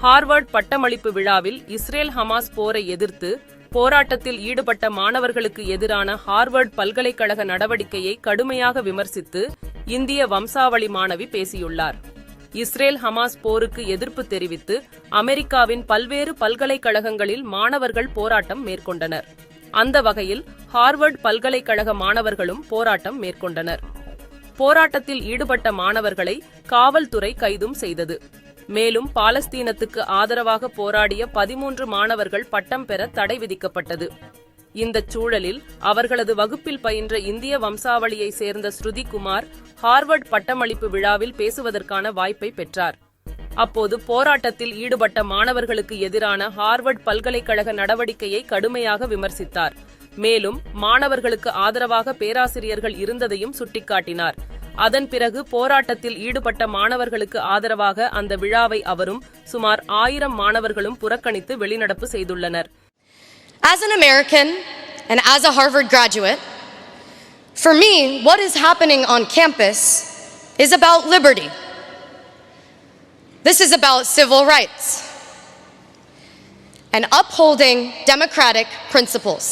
Harvard பட்டமளிப்பு விழாவில் Israel Hamas போரை எதிர்த்து போராட்டத்தில் ஈடுபட்ட மாணவர்களுக்கு எதிரான ஹார்வர்ட் பல்கலைக்கழக நடவடிக்கையை கடுமையாக விமர்சித்து இந்திய வம்சாவளி மாணவி பேசியுள்ளார். இஸ்ரேல் ஹமாஸ் போருக்கு எதிர்ப்பு தெரிவித்து அமெரிக்காவின் பல்வேறு பல்கலைக்கழகங்களில் மாணவர்கள் போராட்டம் மேற்கொண்டனர். அந்த வகையில் ஹார்வர்ட் பல்கலைக்கழக மாணவர்களும் போராட்டம் மேற்கொண்டனர். போராட்டத்தில் ஈடுபட்ட மாணவர்களை காவல்துறை கைதும் செய்தது. மேலும் பாலஸ்தீனத்துக்கு ஆதரவாக போராடிய 13 மாணவர்கள் பட்டம் பெற தடை விதிக்கப்பட்டது. இந்த சூழலில் அவர்களது வகுப்பில் பயின்ற இந்திய வம்சாவளியை சேர்ந்த ஸ்ருதி குமார் ஹார்வர்ட் பட்டமளிப்பு விழாவில் பேசுவதற்கான வாய்ப்பை பெற்றார். அப்போது போராட்டத்தில் ஈடுபட்ட மாணவர்களுக்கு எதிரான ஹார்வர்ட் பல்கலைக்கழக நடவடிக்கையை கடுமையாக விமர்சித்தார். மேலும் மாணவர்களுக்கு ஆதரவாக பேராசிரியர்கள் இருந்ததையும் சுட்டிக்காட்டினார். அதன் பிறகு போராட்டத்தில் ஈடுபட்ட மாணவர்களுக்கு ஆதரவாக அந்த விழாவை அவரும் சுமார் 1000 மாணவர்களும் புறக்கணித்து வெளிநடப்பு செய்துள்ளனர். As an American and as a Harvard graduate, for me, what is happening on campus is about liberty. This is about civil rights and upholding democratic principles.